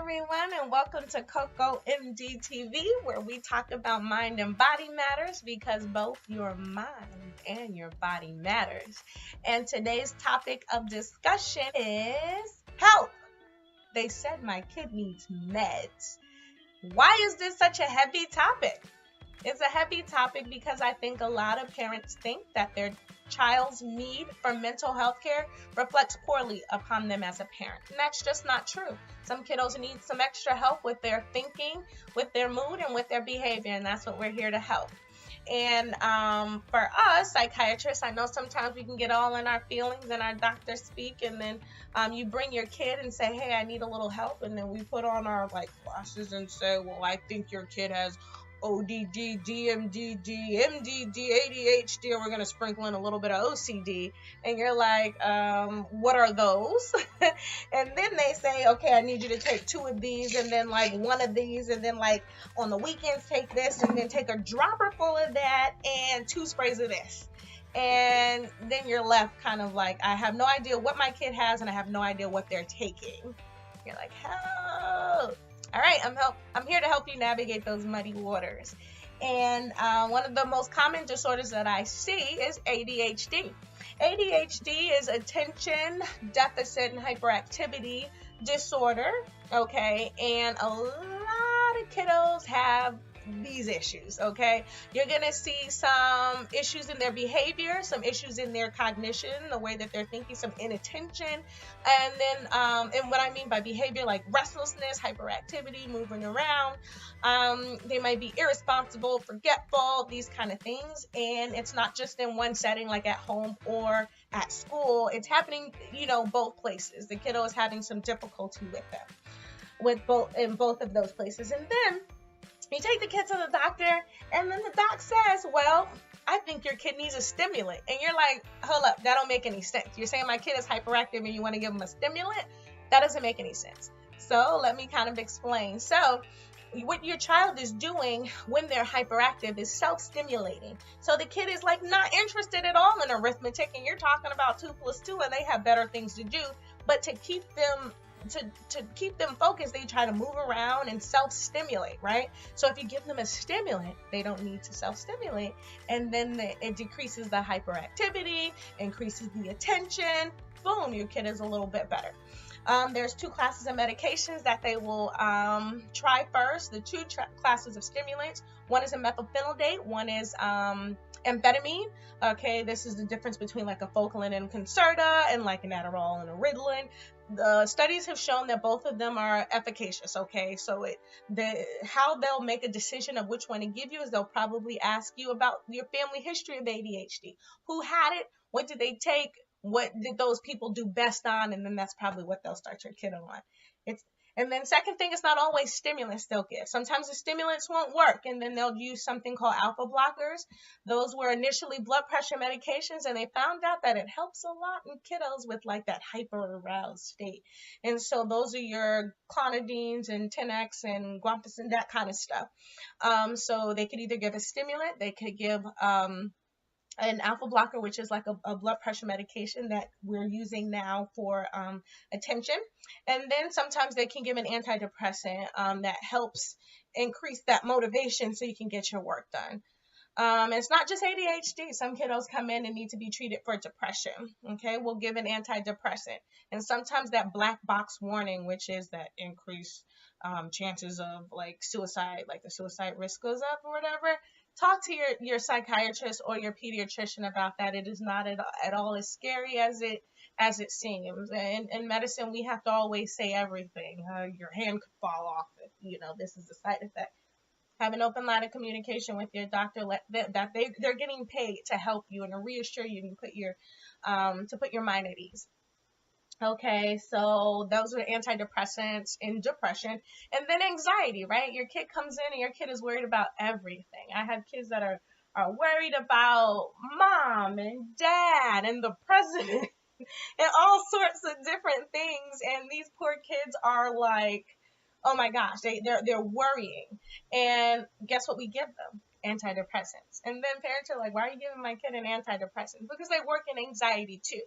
everyone, and welcome to Coco MDTV, where we talk about mind and body matters because both your mind and your body matters. And today's topic of discussion is health. They said my kid needs meds. Why is this such a heavy topic? It's a heavy topic because I think a lot of parents think that their child's need for mental health care reflects poorly upon them as a parent. And that's just not true. Some kiddos need some extra help with their thinking, with their mood, and with their behavior, and that's what we're here to help. And for us psychiatrists, I know sometimes we can get all in our feelings and our doctors speak, and then you bring your kid and say, hey, I need a little help, and then we put on our glasses and say, well, I think your kid has ODD, DMDD, MDD, ADHD, and we're going to sprinkle in a little bit of OCD. And you're like, what are those? And then they say, okay, I need you to take 2 of these and then 1 of these, and then on the weekends take this and then take a dropper full of that and 2 sprays of this. And then you're left kind of like, I have no idea what my kid has and I have no idea what they're taking. You're like, help. All right, I'm here to help you navigate those muddy waters. And one of the most common disorders that I see is ADHD. ADHD is attention deficit and hyperactivity disorder, okay? And a lot of kiddos have these issues, okay? You're gonna see some issues in their behavior, some issues in their cognition, the way that they're thinking, some inattention, and then and what I mean by behavior, like restlessness, hyperactivity, moving around. They might be irresponsible, forgetful, these kind of things. And it's not just in one setting, like at home or at school. It's happening, both places. The kiddo is having some difficulty with them, in both of those places. And then you take the kid to the doctor, and then the doc says, well, I think your kid needs a stimulant. And you're like, hold up, that don't make any sense. You're saying my kid is hyperactive and you want to give him a stimulant? That doesn't make any sense. So let me kind of explain. So what your child is doing when they're hyperactive is self-stimulating. So the kid is not interested at all in arithmetic, and you're talking about 2 + 2 and they have better things to do. But to keep them focused, they try to move around and self-stimulate, right? So if you give them a stimulant, they don't need to self-stimulate, and then it decreases the hyperactivity, increases the attention. Boom, your kid is a little bit better. There's 2 classes of medications that they will try first. The 2 classes of stimulants. One is a methylphenidate, one is amphetamine. Okay, this is the difference between a Focalin and Concerta, and an Adderall and a Ritalin. The studies have shown that both of them are efficacious. Okay, so how they'll make a decision of which one to give you is they'll probably ask you about your family history of ADHD. Who had it? What did they take? What did those people do best on? And then that's probably what they'll start your kid on. And then second thing, it's not always stimulants they'll give. Sometimes the stimulants won't work, and then they'll use something called alpha blockers. Those were initially blood pressure medications, and they found out that it helps a lot in kiddos with that hyper-aroused state. And so those are your clonidines and 10X and guanfacine, that kind of stuff. So they could either give a stimulant, they could give an alpha blocker, which is a blood pressure medication that we're using now for attention. And then sometimes they can give an antidepressant that helps increase that motivation so you can get your work done. It's not just ADHD. Some kiddos come in and need to be treated for depression. Okay, we'll give an antidepressant. And sometimes that black box warning, which is that increased chances of suicide, the suicide risk goes up or whatever. Talk to your psychiatrist or your pediatrician about that. It is not at all as scary as it seems. And in medicine, we have to always say everything. Your hand could fall off if this is a side effect. Have an open line of communication with your doctor. That they're getting paid to help you and to reassure you and to put your mind at ease. Okay, so those are antidepressants in depression. And then anxiety, right? Your kid comes in and your kid is worried about everything. I have kids that are worried about mom and dad and the president and all sorts of different things. And these poor kids are oh my gosh, they're worrying. And guess what we give them? Antidepressants. And then parents are like, why are you giving my kid an antidepressant? Because they work in anxiety too.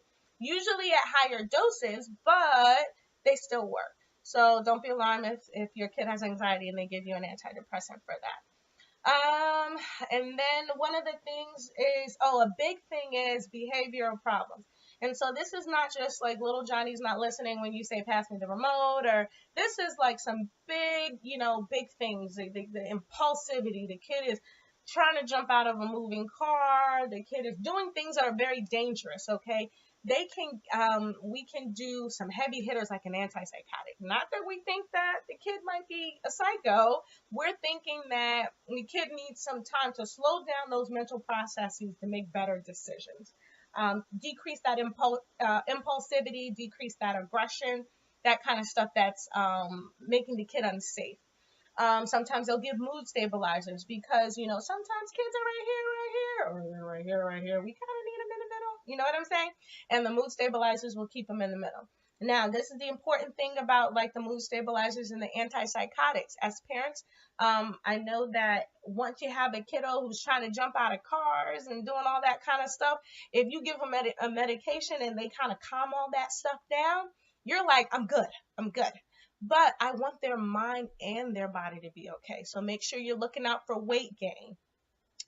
Usually at higher doses, but they still work. So don't be alarmed if your kid has anxiety and they give you an antidepressant for that. Um, and then one of the things is, a big thing is behavioral problems. And so this is not just like little Johnny's not listening when you say pass me the remote, or this is like some big, big things. The impulsivity. The kid is trying to jump out of a moving car. The kid is doing things that are very dangerous. Okay. We can do some heavy hitters like an antipsychotic. Not that we think that the kid might be a psycho, we're thinking that the kid needs some time to slow down those mental processes to make better decisions. Decrease that impulsivity, decrease that aggression, that kind of stuff that's making the kid unsafe. Sometimes they'll give mood stabilizers because, sometimes kids are right here, right here, or right here, right here. We kind of need them in the middle. You know what I'm saying? And the mood stabilizers will keep them in the middle. Now, this is the important thing about like the mood stabilizers and the antipsychotics. As parents, I know that once you have a kiddo who's trying to jump out of cars and doing all that kind of stuff, if you give them a medication and they kind of calm all that stuff down, you're like, I'm good. I'm good. But I want their mind and their body to be okay. So make sure you're looking out for weight gain.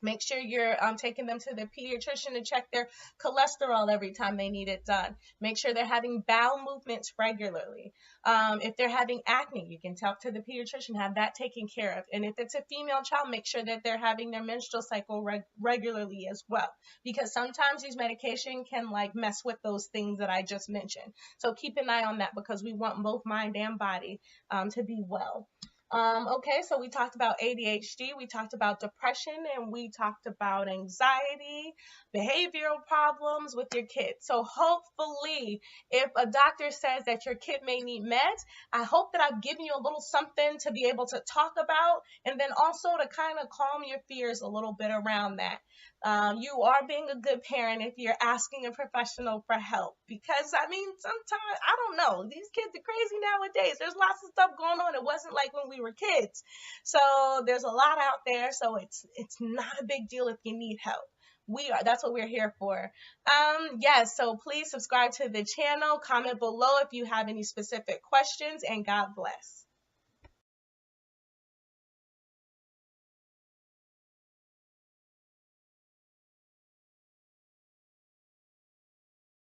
Make sure you're taking them to the pediatrician to check their cholesterol every time they need it done. Make sure they're having bowel movements regularly. If they're having acne, you can talk to the pediatrician, have that taken care of. And if it's a female child, make sure that they're having their menstrual cycle regularly as well. Because sometimes these medication can like mess with those things that I just mentioned. So keep an eye on that because we want both mind and body to be well. Okay, so we talked about ADHD, we talked about depression, and we talked about anxiety, behavioral problems with your kids. So hopefully, if a doctor says that your kid may need meds, I hope that I've given you a little something to be able to talk about, and then also to kind of calm your fears a little bit around that. You are being a good parent if you're asking a professional for help because I mean sometimes I don't know, these kids are crazy nowadays. There's lots of stuff going on. It wasn't like when we were kids, so there's a lot out there. So it's not a big deal if you need help. That's what we're here for. Yes, so please subscribe to the channel, comment below if you have any specific questions, and God bless.